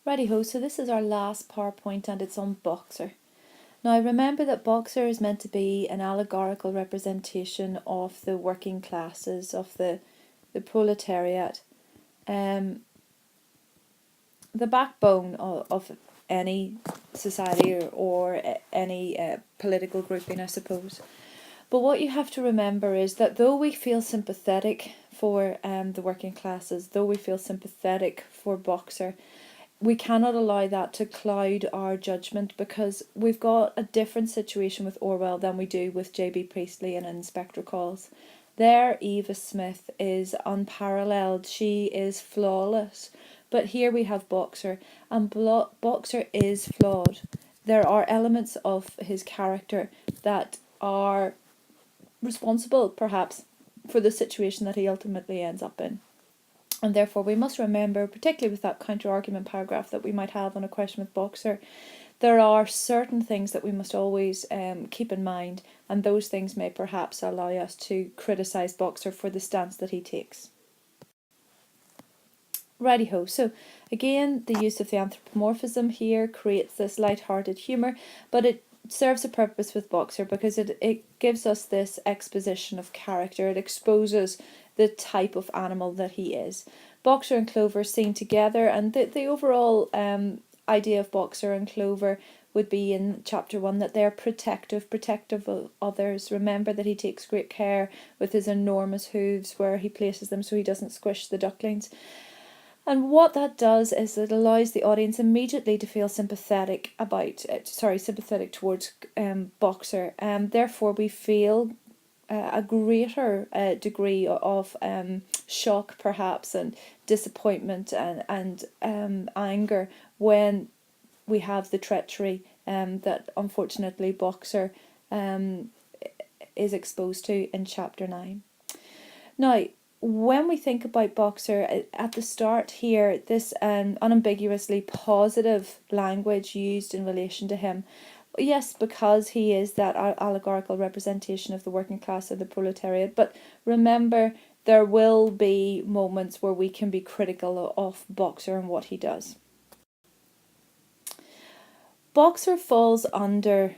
Righty-ho, so this is our last PowerPoint and it's on Boxer. Now remember that Boxer is meant to be an allegorical representation of the working classes, of the proletariat, the backbone of any society or any political grouping, I suppose. But what you have to remember is that though we feel sympathetic for the working classes, though we feel sympathetic for Boxer, we cannot allow that to cloud our judgment, because we've got a different situation with Orwell than we do with J.B. Priestley and Inspector Calls. There, Eva Smith is unparalleled. She is flawless. But here we have Boxer, and Boxer is flawed. There are elements of his character that are responsible, perhaps, for the situation that he ultimately ends up in. And therefore we must remember, particularly with that counter-argument paragraph that we might have on a question with Boxer, there are certain things that we must always keep in mind, and those things may perhaps allow us to criticise Boxer for the stance that he takes. Righty-ho, so again, the use of the anthropomorphism here creates this light-hearted humour, but it serves a purpose with Boxer because it gives us this exposition of character. It exposes the type of animal that he is. Boxer and Clover seen together, and the overall idea of Boxer and Clover would be in chapter 1 that they're protective of others. Remember that he takes great care with his enormous hooves where he places them so he doesn't squish the ducklings. And what that does is it allows the audience immediately to feel sympathetic towards Boxer. Therefore, we feel a greater degree of shock, perhaps, and disappointment and anger when we have the treachery that unfortunately Boxer is exposed to in chapter 9. Now, when we think about Boxer, at the start here, this unambiguously positive language used in relation to him, yes, because he is that allegorical representation of the working class of the proletariat, but remember, there will be moments where we can be critical of Boxer and what he does. Boxer falls under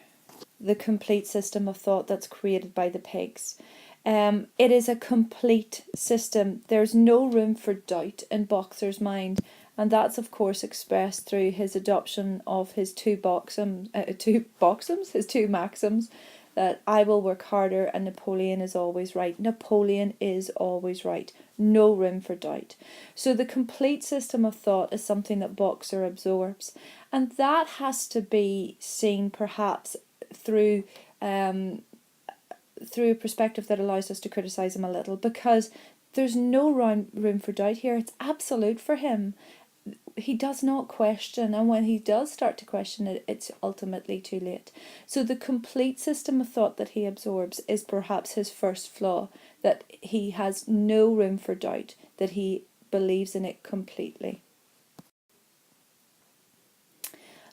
the complete system of thought that's created by the pigs. It is a complete system. There's no room for doubt in Boxer's mind, and that's of course expressed through his adoption of his two maxims, that I will work harder and Napoleon is always right. Napoleon is always right. No room for doubt. So the complete system of thought is something that Boxer absorbs, and that has to be seen perhaps through a perspective that allows us to criticise him a little, because there's no room for doubt here. It's absolute for him. He does not question, and when he does start to question it, it's ultimately too late. So the complete system of thought that he absorbs is perhaps his first flaw, that he has no room for doubt, that he believes in it completely.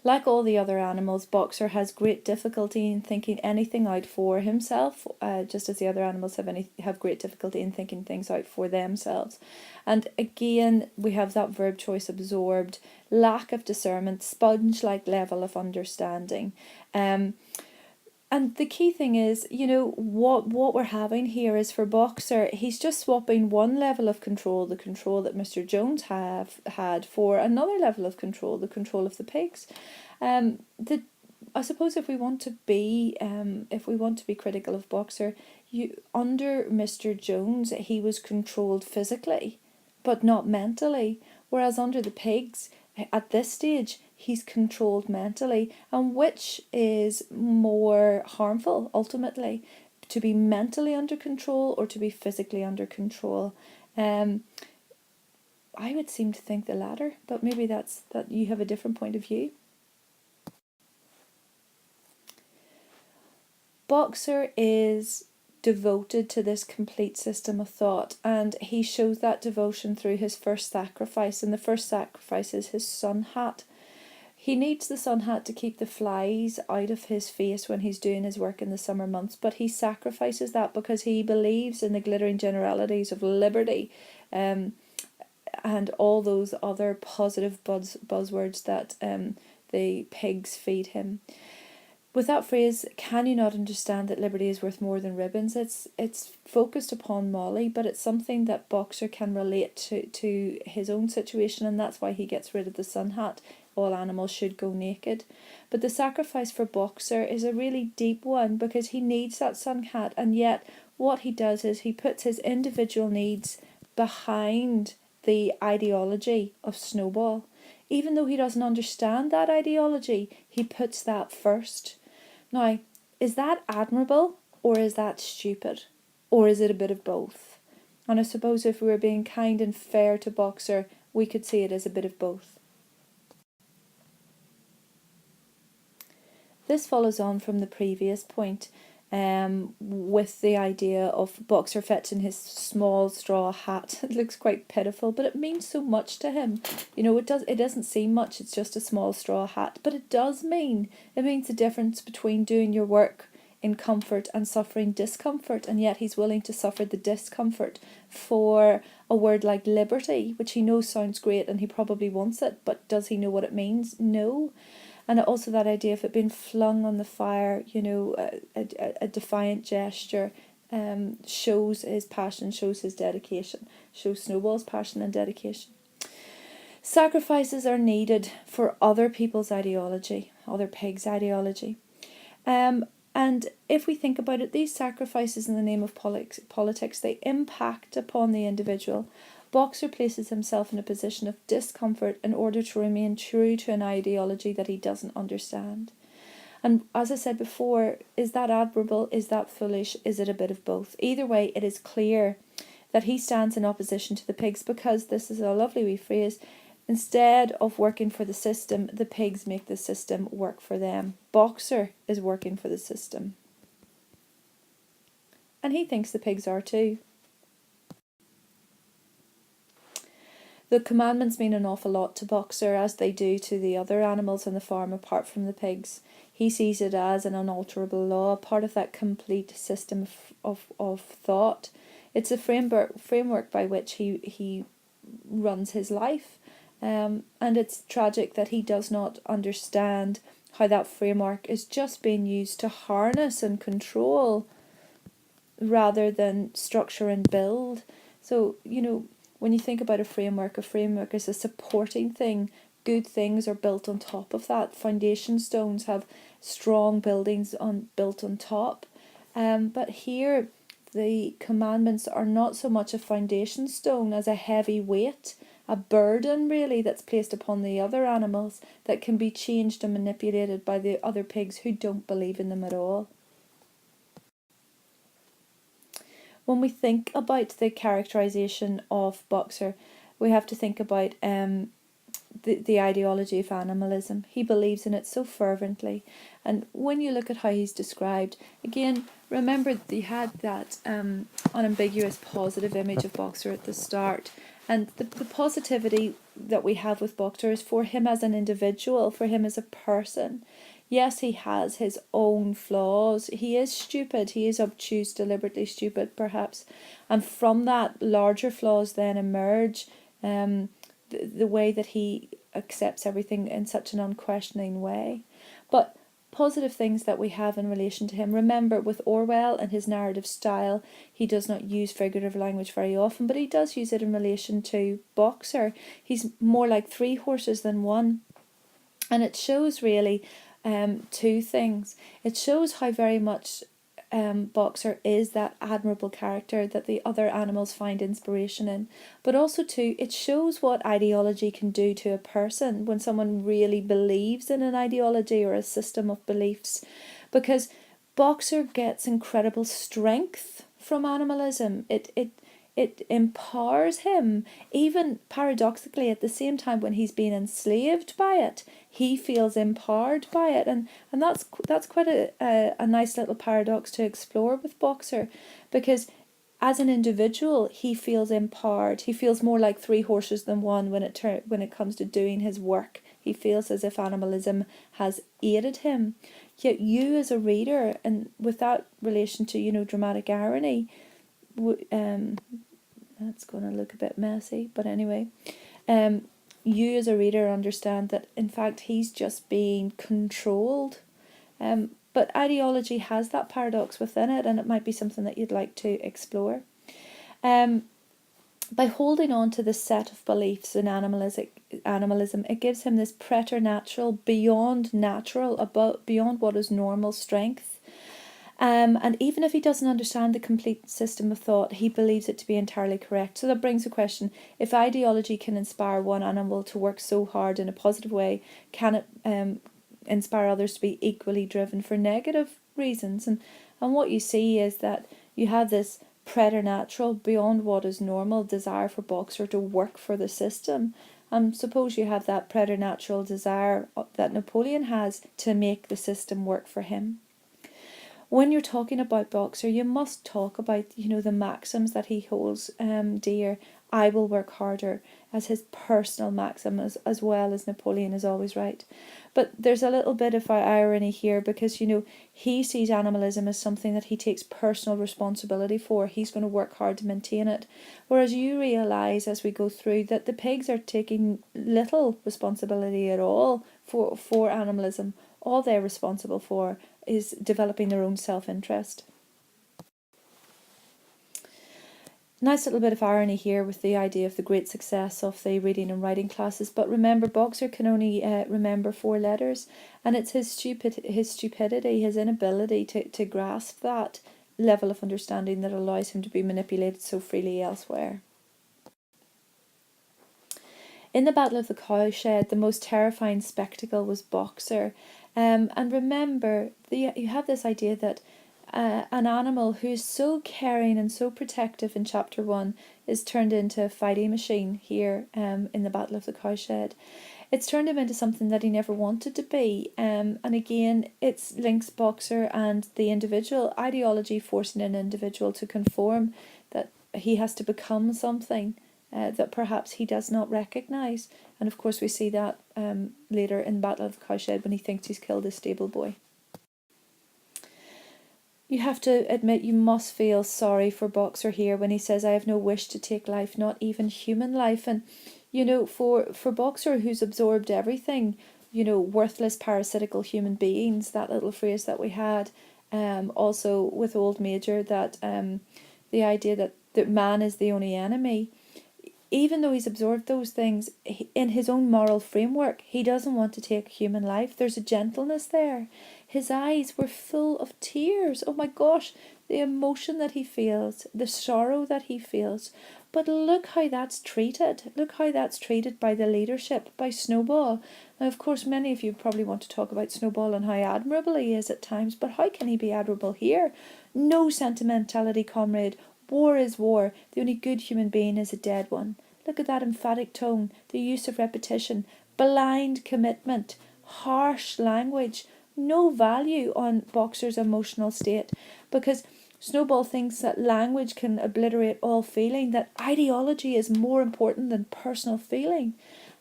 Like all the other animals, Boxer has great difficulty in thinking anything out for himself, just as the other animals have great difficulty in thinking things out for themselves. And again, we have that verb choice absorbed, lack of discernment, sponge-like level of understanding. And the key thing is, what we're having here is for Boxer, he's just swapping one level of control, the control that Mr. Jones had, for another level of control, the control of the pigs. I suppose if we want to be critical of Boxer, under Mr. Jones, he was controlled physically, but not mentally, whereas under the pigs, at this stage, he's controlled mentally. And which is more harmful ultimately, to be mentally under control or to be physically under control? I would seem to think the latter, but maybe that you have a different point of view. Boxer is devoted to this complete system of thought, and he shows that devotion through his first sacrifice, and the first sacrifice is his sun hat. He needs the sun hat to keep the flies out of his face when he's doing his work in the summer months, but he sacrifices that because he believes in the glittering generalities of liberty, and all those other positive buzzwords that the pigs feed him. With that phrase, can you not understand that liberty is worth more than ribbons? It's focused upon Molly, but it's something that Boxer can relate to his own situation, and that's why he gets rid of the sun hat. All animals should go naked. But the sacrifice for Boxer is a really deep one, because he needs that sun hat, and yet what he does is he puts his individual needs behind the ideology of Snowball. Even though he doesn't understand that ideology, he puts that first. Now, is that admirable, or is that stupid? Or is it a bit of both? And I suppose if we were being kind and fair to Boxer, we could see it as a bit of both. This follows on from the previous point, with the idea of Boxer fetching his small straw hat. It looks quite pitiful, but it means so much to him. It doesn't seem much, it's just a small straw hat, but it means the difference between doing your work in comfort and suffering discomfort, and yet he's willing to suffer the discomfort for a word like liberty, which he knows sounds great and he probably wants it, but does he know what it means? No. And also that idea of it being flung on the fire, a defiant gesture, shows his passion, shows his dedication, shows Snowball's passion and dedication. Sacrifices are needed for other people's ideology, other pigs' ideology. And if we think about it, these sacrifices in the name of politics, they impact upon the individual. Boxer places himself in a position of discomfort in order to remain true to an ideology that he doesn't understand. And as I said before, is that admirable? Is that foolish? Is it a bit of both? Either way, it is clear that he stands in opposition to the pigs, because this is a lovely wee phrase. Instead of working for the system, the pigs make the system work for them. Boxer is working for the system. And he thinks the pigs are too. The commandments mean an awful lot to Boxer, as they do to the other animals on the farm apart from the pigs. He sees it as an unalterable law, part of that complete system of thought. It's a framework by which he runs his life. And it's tragic that he does not understand how that framework is just being used to harness and control rather than structure and build. So, when you think about a framework is a supporting thing. Good things are built on top of that. Foundation stones have strong buildings built on top. But here, the commandments are not so much a foundation stone as a heavy weight, a burden really that's placed upon the other animals that can be changed and manipulated by the other pigs who don't believe in them at all. When we think about the characterization of Boxer, we have to think about the ideology of animalism. He believes in it so fervently. And when you look at how he's described, again, remember that he had that unambiguous positive image of Boxer at the start. And the positivity that we have with Boxer is for him as an individual, for him as a person. Yes, he has his own flaws. He is stupid. He is obtuse, deliberately stupid, perhaps. And from that, larger flaws then emerge. The way that he accepts everything in such an unquestioning way. But positive things that we have in relation to him. Remember, with Orwell and his narrative style, he does not use figurative language very often, but he does use it in relation to Boxer. He's more like 3 horses than one. And it shows really two things. It shows how very much Boxer is that admirable character that the other animals find inspiration in, but also too, it shows what ideology can do to a person when someone really believes in an ideology or a system of beliefs, because Boxer gets incredible strength from animalism. It empowers him, even paradoxically at the same time when he's been enslaved by it, he feels empowered by it. And that's quite a nice little paradox to explore with Boxer, because as an individual he feels empowered. He feels more like 3 horses than one when it comes to doing his work. He feels as if animalism has aided him. Yet you as a reader, and without relation to dramatic irony, That's going to look a bit messy, but anyway. You as a reader understand that in fact he's just being controlled. But ideology has that paradox within it, and it might be something that you'd like to explore. By holding on to this set of beliefs in animalism, it gives him this preternatural, beyond natural, beyond what is normal strength. And even if he doesn't understand the complete system of thought, he believes it to be entirely correct. So that brings the question, if ideology can inspire one animal to work so hard in a positive way, can it inspire others to be equally driven for negative reasons? And what you see is that you have this preternatural, beyond what is normal desire for Boxer to work for the system. Suppose you have that preternatural desire that Napoleon has to make the system work for him. When you're talking about Boxer, you must talk about, the maxims that he holds dear. I will work harder, as his personal maxim, as well as Napoleon is always right. But there's a little bit of irony here because, he sees animalism as something that he takes personal responsibility for. He's going to work hard to maintain it. Whereas you realise as we go through that the pigs are taking little responsibility at all for animalism. All they're responsible for is developing their own self-interest. Nice little bit of irony here with the idea of the great success of the reading and writing classes. But remember, Boxer can only remember 4 letters, and it's his stupidity, his inability to grasp that level of understanding that allows him to be manipulated so freely elsewhere. In the Battle of the Cowshed, the most terrifying spectacle was Boxer. And remember, you have this idea that an animal who's so caring and so protective in chapter 1 is turned into a fighting machine here in the Battle of the Cowshed. It's turned him into something that he never wanted to be. And again, it's links Boxer and the individual ideology, forcing an individual to conform, that he has to become something that perhaps he does not recognise. And of course we see that later in Battle of the Cowshed when he thinks he's killed his stable boy. You have to admit you must feel sorry for Boxer here when he says, I have no wish to take life, not even human life. And, for Boxer, who's absorbed everything, worthless parasitical human beings, that little phrase that we had, also with Old Major, that the idea that man is the only enemy. Even though he's absorbed those things, in his own moral framework, he doesn't want to take human life. There's a gentleness there. His eyes were full of tears. Oh my gosh, the emotion that he feels, the sorrow that he feels. But look how that's treated. Look how that's treated by the leadership, by Snowball. Now, of course, many of you probably want to talk about Snowball and how admirable he is at times, but how can he be admirable here? No sentimentality, comrade. War is war. The only good human being is a dead one. Look at that emphatic tone, the use of repetition, blind commitment, harsh language. No value on Boxer's emotional state, because Snowball thinks that language can obliterate all feeling, that ideology is more important than personal feeling.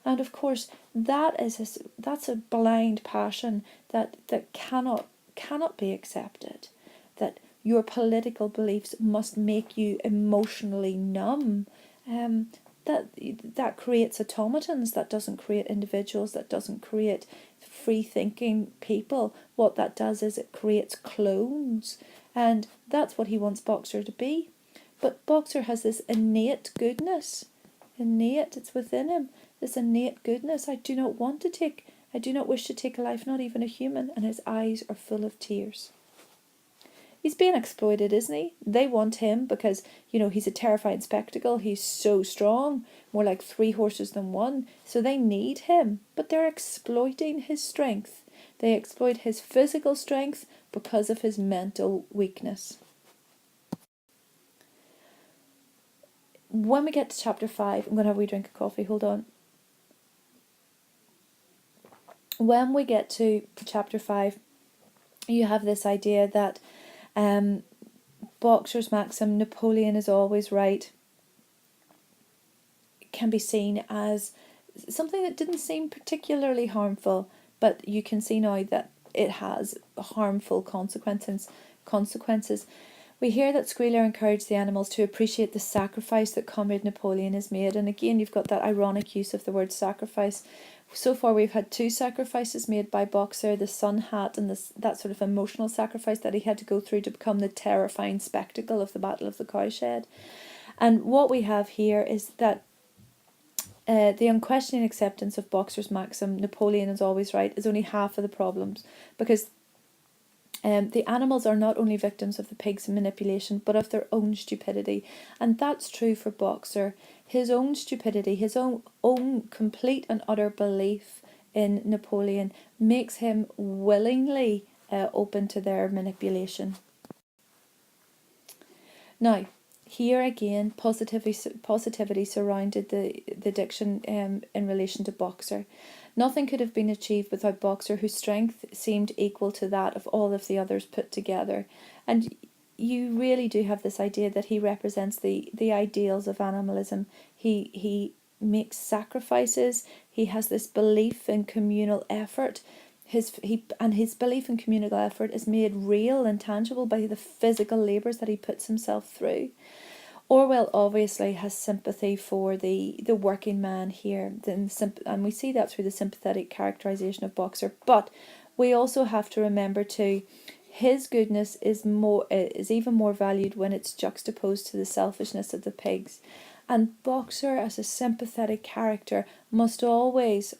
And of course, that's a blind passion that cannot be accepted. That your political beliefs must make you emotionally numb. That creates automatons, that doesn't create individuals, that doesn't create free thinking people. What that does is it creates clones, and that's what he wants Boxer to be. But Boxer has this innate goodness. It's within him, this innate goodness. I do not wish to take a life, not even a human. And his eyes are full of tears. He's being exploited, isn't he? They want him because, he's a terrifying spectacle. He's so strong, more like 3 horses than 1. So they need him, but they're exploiting his strength. They exploit his physical strength because of his mental weakness. When we get to chapter 5, I'm going to have a wee drink of coffee, hold on. When we get to chapter 5, you have this idea that Boxer's maxim, Napoleon is always right, can be seen as something that didn't seem particularly harmful, but you can see now that it has harmful consequences. We hear that Squealer encouraged the animals to appreciate the sacrifice that Comrade Napoleon has made. And again, you've got that ironic use of the word sacrifice. So far, we've had two sacrifices made by Boxer, the sun hat and that sort of emotional sacrifice that he had to go through to become the terrifying spectacle of the Battle of the Cowshed. And what we have here is that the unquestioning acceptance of Boxer's maxim, Napoleon is always right, is only half of the problems, because the animals are not only victims of the pig's manipulation, but of their own stupidity. And that's true for Boxer. His own stupidity, his own complete and utter belief in Napoleon makes him willingly open to their manipulation. Now, here again, positivity surrounded the diction in relation to Boxer. Nothing could have been achieved without Boxer, whose strength seemed equal to that of all of the others put together. And you really do have this idea that he represents the ideals of animalism. He makes sacrifices. He has this belief in communal effort. His belief in communal effort is made real and tangible by the physical labours that he puts himself through. Orwell obviously has sympathy for the working man here, and we see that through the sympathetic characterisation of Boxer. But we also have to remember too, his goodness is even more valued when it's juxtaposed to the selfishness of the pigs. And Boxer, as a sympathetic character, must always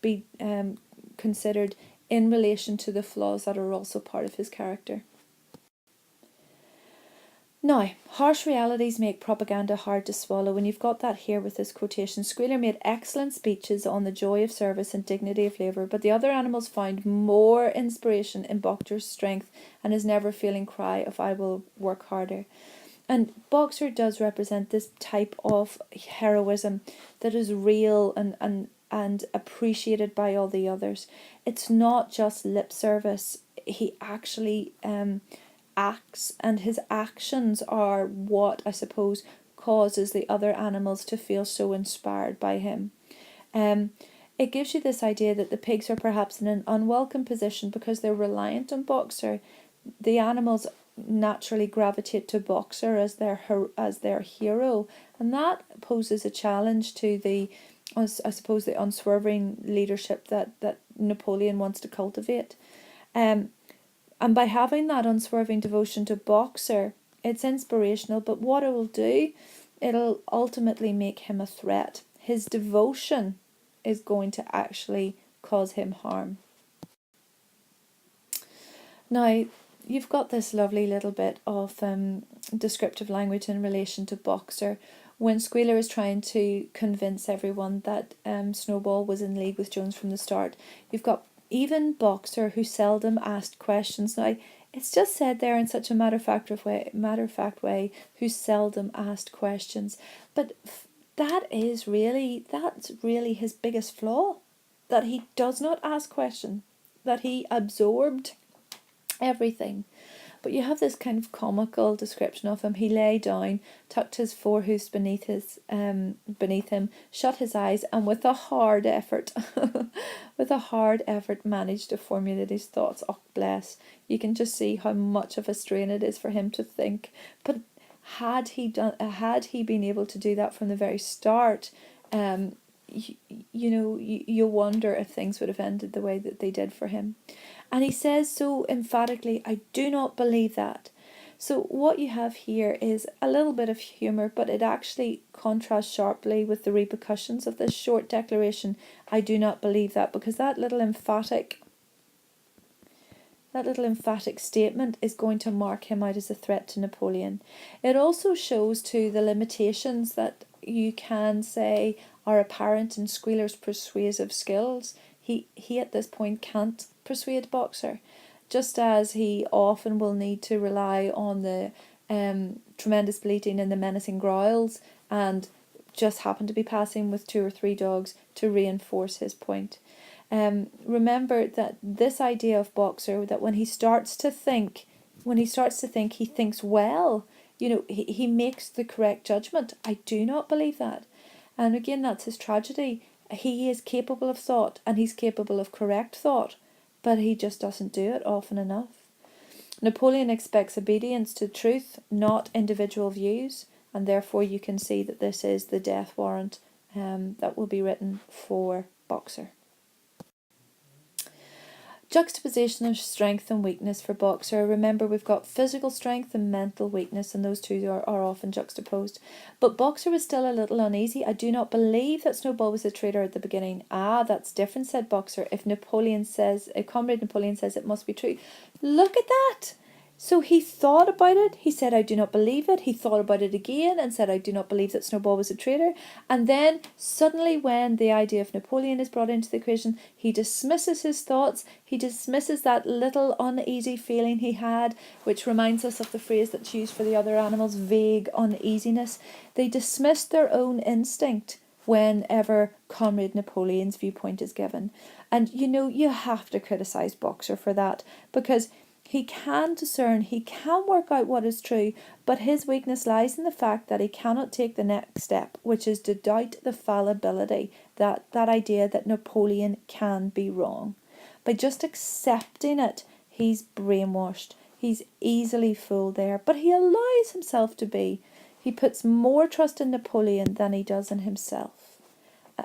be considered in relation to the flaws that are also part of his character. Now, harsh realities make propaganda hard to swallow, and you've got that here with this quotation. Squealer made excellent speeches on the joy of service and dignity of labour, but the other animals found more inspiration in Boxer's strength and his never-failing cry of "I will work harder." And Boxer does represent this type of heroism that is real and appreciated by all the others. It's not just lip service. He actually acts, and his actions are what, I suppose, causes the other animals to feel so inspired by him. It gives you this idea that the pigs are perhaps in an unwelcome position because they're reliant on Boxer. The animals naturally gravitate to Boxer as their hero, and that poses a challenge to the unswerving leadership that Napoleon wants to cultivate. And by having that unswerving devotion to Boxer, it's inspirational, but what it will do, it'll ultimately make him a threat. His devotion is going to actually cause him harm. Now, you've got this lovely little bit of descriptive language in relation to Boxer. When Squealer is trying to convince everyone that Snowball was in league with Jones from the start, you've got even Boxer, who seldom asked questions. Now, it's just said there in such a matter-of-fact way, who seldom asked questions. But that's really his biggest flaw, that he does not ask questions, that he absorbed everything. But you have this kind of comical description of him. He lay down, tucked his forehoofs beneath him, shut his eyes, and with a hard effort, managed to formulate his thoughts. Oh, bless! You can just see how much of a strain it is for him to think. But had he been able to do that from the very start, you wonder if things would have ended the way that they did for him. And he says so emphatically, "I do not believe that." So what you have here is a little bit of humour, but it actually contrasts sharply with the repercussions of this short declaration, "I do not believe that," because that little emphatic statement is going to mark him out as a threat to Napoleon. It also shows too the limitations that you can say are apparent in Squealer's persuasive skills. He at this point can't persuade Boxer, just as he often will need to rely on the tremendous bleating and the menacing growls, and just happen to be passing with 2 or 3 dogs to reinforce his point. Remember that this idea of Boxer, that when he starts to think, he thinks well. He makes the correct judgment. I do not believe that. And again, that's his tragedy. He is capable of thought, and he's capable of correct thought, but he just doesn't do it often enough. Napoleon expects obedience to truth, not individual views, and therefore you can see that this is the death warrant that will be written for Boxer. Juxtaposition of strength and weakness for Boxer. Remember, we've got physical strength and mental weakness, and those two are often juxtaposed. But Boxer was still a little uneasy. I do not believe that Snowball was a traitor at the beginning. Ah, that's different, said Boxer. If Comrade Napoleon says it must be true. Look at that! So he thought about it. He said, I do not believe it. He thought about it again and said, I do not believe that Snowball was a traitor. And then suddenly when the idea of Napoleon is brought into the equation, he dismisses his thoughts. He dismisses that little uneasy feeling he had, which reminds us of the phrase that's used for the other animals, vague uneasiness. They dismissed their own instinct whenever Comrade Napoleon's viewpoint is given. And you have to criticise Boxer for that, because he can discern, he can work out what is true, but his weakness lies in the fact that he cannot take the next step, which is to doubt the fallibility, that idea that Napoleon can be wrong. By just accepting it, he's brainwashed. He's easily fooled there, but he allows himself to be. He puts more trust in Napoleon than he does in himself.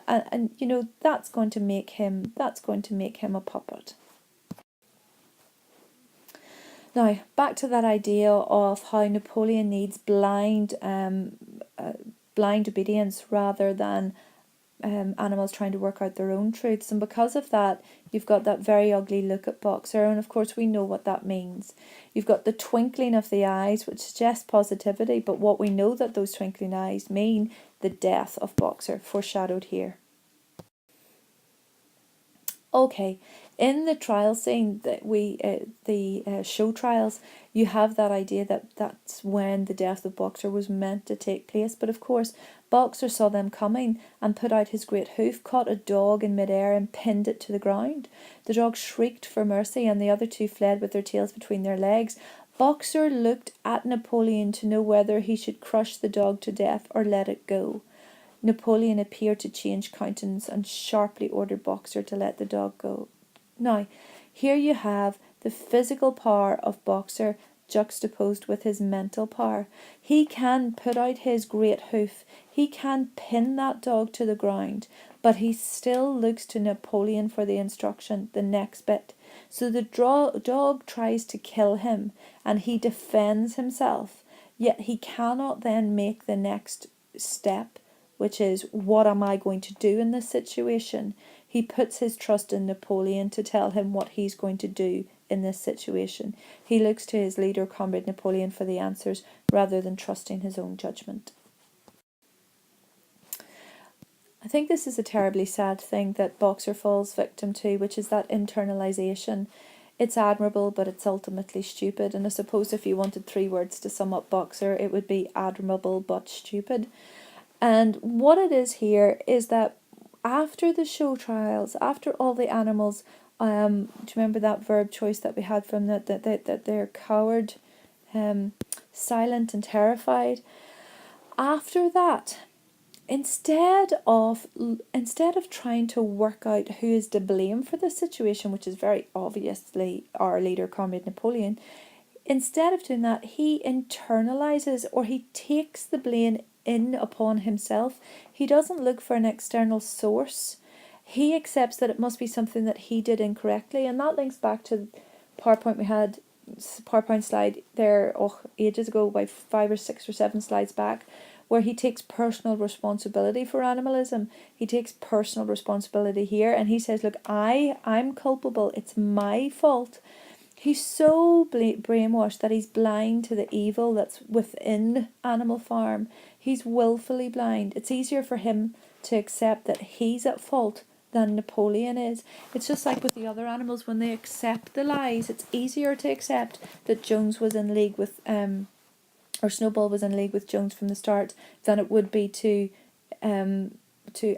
And that's going to make him a puppet. Now, back to that idea of how Napoleon needs blind obedience rather than animals trying to work out their own truths. And because of that, you've got that very ugly look at Boxer. And of course, we know what that means. You've got the twinkling of the eyes, which suggests positivity. But what we know that those twinkling eyes mean, the death of Boxer, foreshadowed here. Okay, in the trial scene that the show trials, you have that idea that that's when the death of Boxer was meant to take place. But of course, Boxer saw them coming and put out his great hoof, caught a dog in midair and pinned it to the ground. The dog shrieked for mercy and the other two fled with their tails between their legs. Boxer looked at Napoleon to know whether he should crush the dog to death or let it go. Napoleon appeared to change countenance and sharply ordered Boxer to let the dog go. Now, here you have the physical power of Boxer juxtaposed with his mental power. He can put out his great hoof. He can pin that dog to the ground, but he still looks to Napoleon for the instruction, the next bit. So the dog tries to kill him and he defends himself, yet he cannot then make the next step, which is, what am I going to do in this situation? He puts his trust in Napoleon to tell him what he's going to do in this situation. He looks to his leader, Comrade Napoleon, for the answers rather than trusting his own judgment. I think this is a terribly sad thing that Boxer falls victim to, which is that internalization. It's admirable, but it's ultimately stupid. And I suppose if you wanted 3 words to sum up Boxer, it would be admirable but stupid. And what it is here is that after the show trials, after all the animals, do you remember that verb choice that we had from that they're coward, silent and terrified? After that, instead of trying to work out who is to blame for this situation, which is very obviously our leader, Comrade Napoleon, instead of doing that, he internalizes, or he takes the blame in upon himself. He doesn't look for an external source. He accepts that it must be something that he did incorrectly, and that links back to PowerPoint slide there ages ago, by 5 or 6 or 7 slides back, where he takes personal responsibility for animalism. He takes personal responsibility here, and he says, look, I'm culpable, it's my fault. He's so brainwashed that he's blind to the evil that's within Animal Farm. He's willfully blind. It's easier for him to accept that he's at fault than Napoleon is. It's just like with the other animals, when they accept the lies, it's easier to accept that Jones was in league with, or Snowball was in league with Jones from the start, than it would be to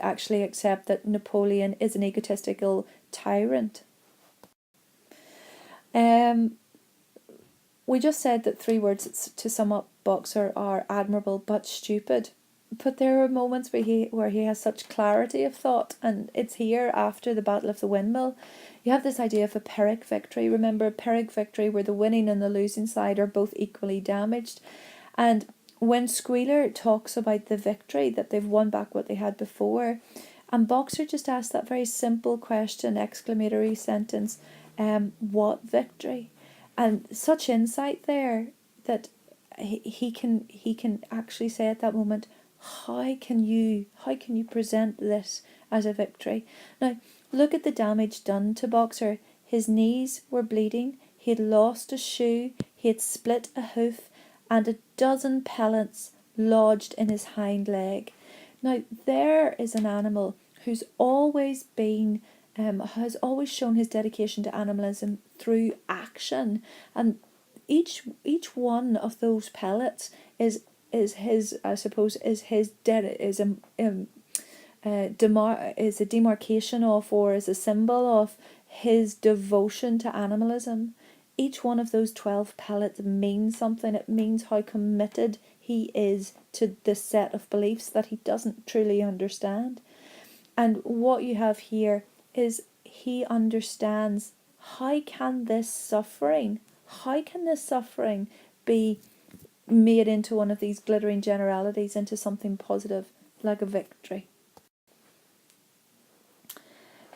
actually accept that Napoleon is an egotistical tyrant. We just said that 3 words to sum up Boxer are admirable but stupid. but there are moments where he has such clarity of thought, and it's here after the Battle of the Windmill. You have this idea of a Pyrrhic victory. Remember, Pyrrhic victory, where the winning and the losing side are both equally damaged. And when Squealer talks about the victory, that they've won back what they had before, and Boxer just asks that very simple question, exclamatory sentence, what victory? And such insight there, that he can actually say at that moment, how can you present this as a victory? Now, look at the damage done to Boxer. His knees were bleeding, he had lost a shoe, he had split a hoof, and a dozen pellets lodged in his hind leg. Now, there is an animal who's always been, has always shown his dedication to animalism through action, and each one of those pellets is his, I suppose, is his is a demarcation of, or is a symbol of, his devotion to animalism. Each one of those 12 pellets means something. It means how committed he is to this set of beliefs that he doesn't truly understand. And what you have here is, he understands, how can this suffering be made into one of these glittering generalities, into something positive like a victory.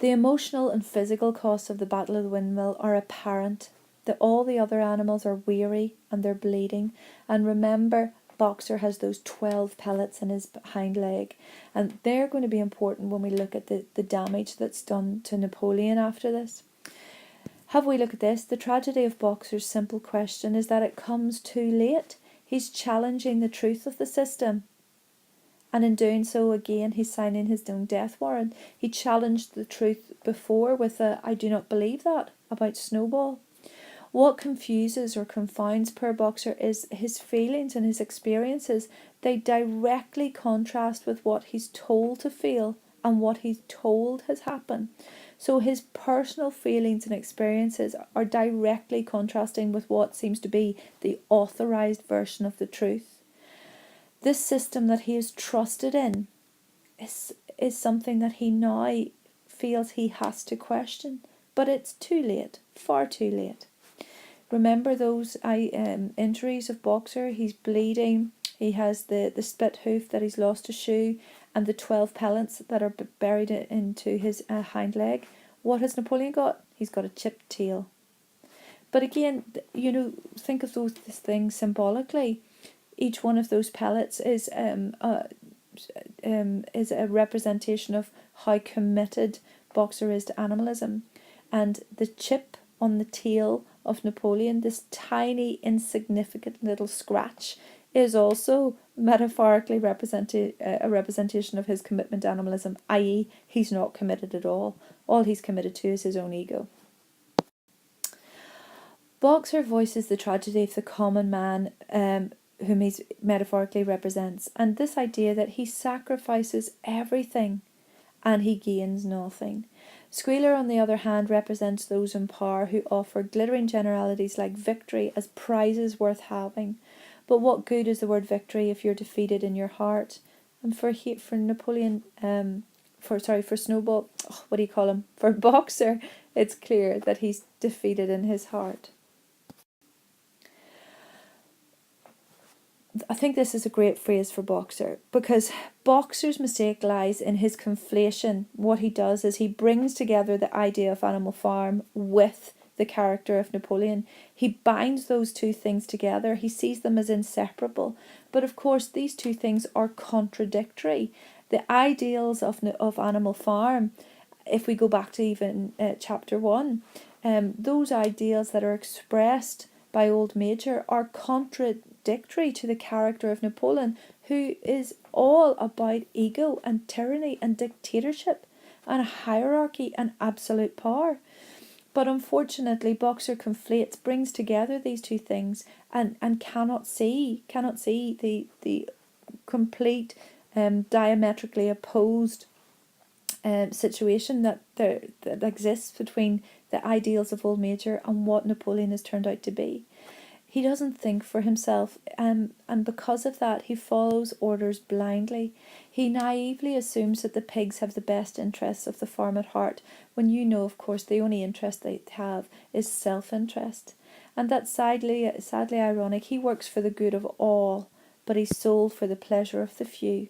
The emotional and physical costs of the Battle of the Windmill are apparent. That all the other animals are weary and they're bleeding. And remember, Boxer has those 12 pellets in his hind leg, and they're going to be important when we look at the damage that's done to Napoleon after this. Have we look at this? The tragedy of Boxer's simple question is that it comes too late. He's challenging the truth of the system. And in doing so, again, he's signing his own death warrant. He challenged the truth before with a, I do not believe that, about Snowball. What confuses or confounds poor Boxer is his feelings and his experiences. They directly contrast with what he's told to feel and what he's told has happened. So his personal feelings and experiences are directly contrasting with what seems to be the authorised version of the truth. This system that he is trusted in is something that he now feels he has to question. But it's too late, far too late. Remember those injuries of Boxer? He's bleeding. He has the split hoof that he's lost a shoe, and the 12 pellets that are buried into his hind leg. What has Napoleon got? He's got a chipped tail. But again, think of those things symbolically. Each one of those pellets is a representation of how committed Boxer is to animalism, and the chip on the tail of Napoleon, this tiny insignificant little scratch, is also metaphorically a representation of his commitment to animalism, i.e. he's not committed at all. All he's committed to is his own ego. Boxer voices the tragedy of the common man, whom he metaphorically represents, and this idea that he sacrifices everything and he gains nothing. Squealer, on the other hand, represents those in power who offer glittering generalities like victory as prizes worth having. But what good is the word victory if you're defeated in your heart? And for Napoleon, for Snowball, what do you call him? For Boxer, it's clear that he's defeated in his heart. I think this is a great phrase for Boxer, because Boxer's mistake lies in his conflation. What he does is he brings together the idea of Animal Farm with the character of Napoleon. He binds those two things together. He sees them as inseparable. But of course, these two things are contradictory. The ideals of Animal Farm, if we go back to even chapter 1, those ideals that are expressed by Old Major are contradictory to the character of Napoleon, who is all about ego and tyranny and dictatorship and hierarchy and absolute power. But unfortunately, Boxer brings together these two things and cannot see the complete diametrically opposed situation that exists between the ideals of Old Major and what Napoleon has turned out to be. He doesn't think for himself, and because of that, he follows orders blindly. He naively assumes that the pigs have the best interests of the farm at heart, when you know, of course, the only interest they have is self-interest. And that's sadly ironic. He works for the good of all, but he's sold for the pleasure of the few.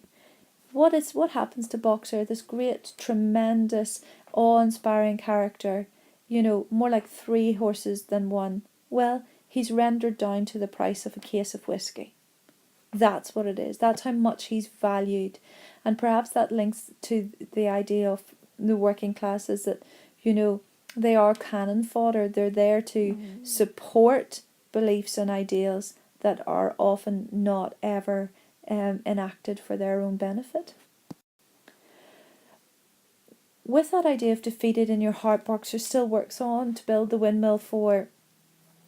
What happens to Boxer, this great, tremendous, awe-inspiring character, more like 3 horses than one? Well, he's rendered down to the price of a case of whiskey. That's what it is. That's how much he's valued. And perhaps that links to the idea of the working classes, that, they are cannon fodder. They're there to support beliefs and ideals that are often not ever enacted for their own benefit. With that idea of defeated in your heart, Boxer still works on to build the windmill for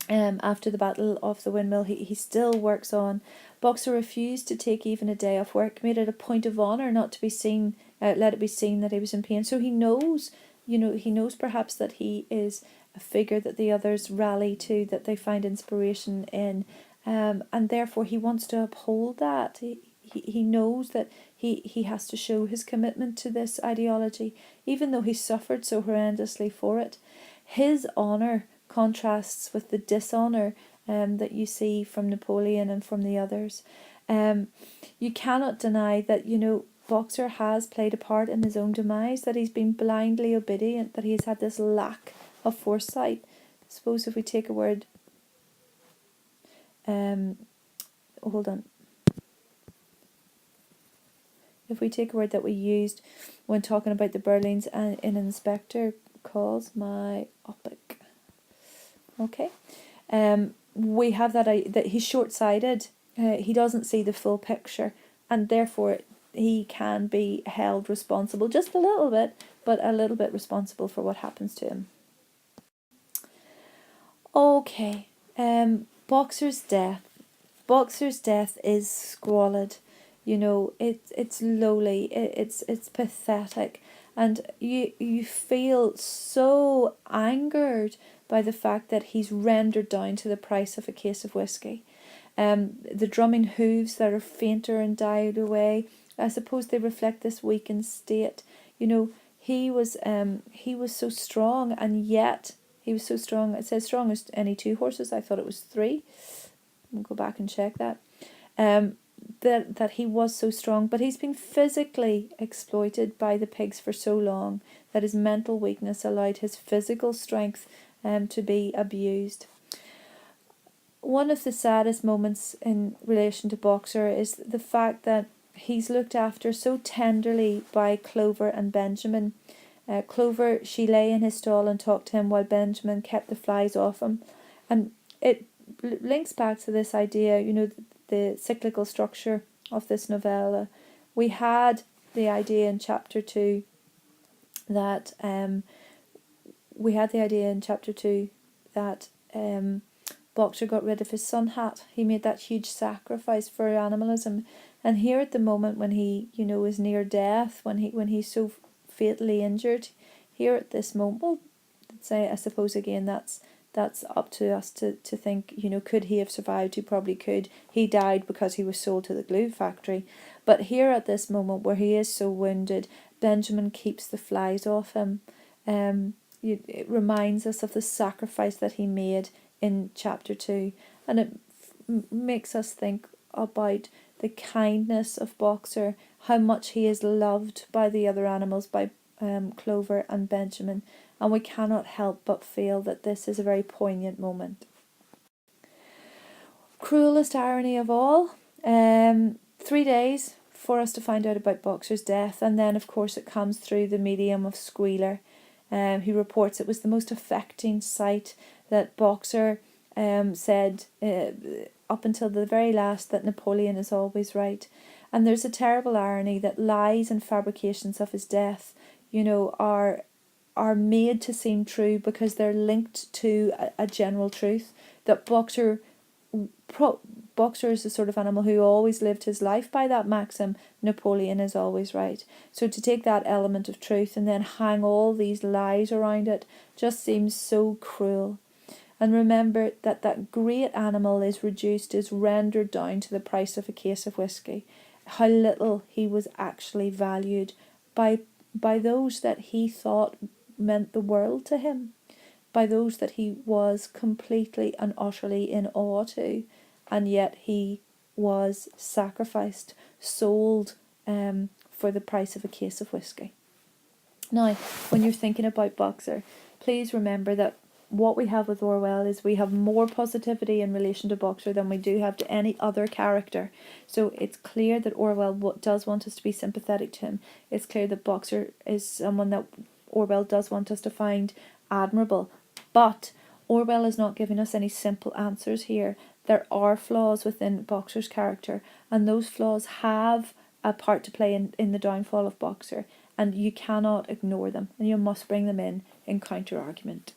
after the Battle of the Windmill. He still works on. Boxer refused to take even a day off work, made it a point of honour not to be seen, let it be seen that he was in pain. So he knows, he knows perhaps that he is a figure that the others rally to, that they find inspiration in, and therefore he wants to uphold that. He knows that he has to show his commitment to this ideology, even though he suffered so horrendously for it. His honour contrasts with the dishonour that you see from Napoleon and from the others. You cannot deny that, Boxer has played a part in his own demise, that he's been blindly obedient, that he's had this lack of foresight. I suppose if we take a word, hold on. If we take a word that we used when talking about the Berlins and in Inspector Calls, myopic. Okay. We have that he's short-sighted. He doesn't see the full picture, and therefore he can be held responsible, just a little bit, but a little bit responsible for what happens to him. Okay. Boxer's death. Boxer's death is squalid. It's lowly. It's pathetic, and you feel so angered by the fact that he's rendered down to the price of a case of whiskey. The drumming hooves that are fainter and died away, I suppose they reflect this weakened state. He was so strong, and yet he was so strong. It says strong as any 2 horses. I thought it was 3. We'll go back and check that. That he was so strong, but he's been physically exploited by the pigs for so long that his mental weakness allowed his physical strength to be abused. One of the saddest moments in relation to Boxer is the fact that he's looked after so tenderly by Clover and Benjamin. Clover, she lay in his stall and talked to him while Benjamin kept the flies off him. And it links back to this idea, the cyclical structure of this novella. We had the idea in chapter 2 that Boxer got rid of his sun hat. He made that huge sacrifice for animalism, and here at the moment when he is near death, when he's so fatally injured, here at this moment, well, I suppose again that's up to us to think, could he have survived? He probably could. He died because he was sold to the glue factory. But here at this moment where he is so wounded, Benjamin keeps the flies off him. It reminds us of the sacrifice that he made in chapter 2. And it makes us think about the kindness of Boxer, how much he is loved by the other animals, by Clover and Benjamin. And we cannot help but feel that this is a very poignant moment. Cruelest irony of all, 3 days for us to find out about Boxer's death, and then of course it comes through the medium of Squealer, who reports it was the most affecting sight, that Boxer said up until the very last that Napoleon is always right. And there's a terrible irony that lies and fabrications of his death, are made to seem true because they're linked to a general truth, that Boxer is the sort of animal who always lived his life by that maxim, Napoleon is always right. So to take that element of truth and then hang all these lies around it just seems so cruel. And remember that that great animal is rendered down to the price of a case of whisky. How little he was actually valued by those that he thought meant the world to him, by those that he was completely and utterly in awe to, and yet he was sacrificed, sold for the price of a case of whisky. Now, when you're thinking about Boxer, please remember that what we have with Orwell is we have more positivity in relation to Boxer than we do have to any other character. So it's clear that Orwell does want us to be sympathetic to him. It's clear that Boxer is someone that Orwell does want us to find admirable. But Orwell is not giving us any simple answers here. There are flaws within Boxer's character, and those flaws have a part to play in the downfall of Boxer, and you cannot ignore them, and you must bring them in counter argument.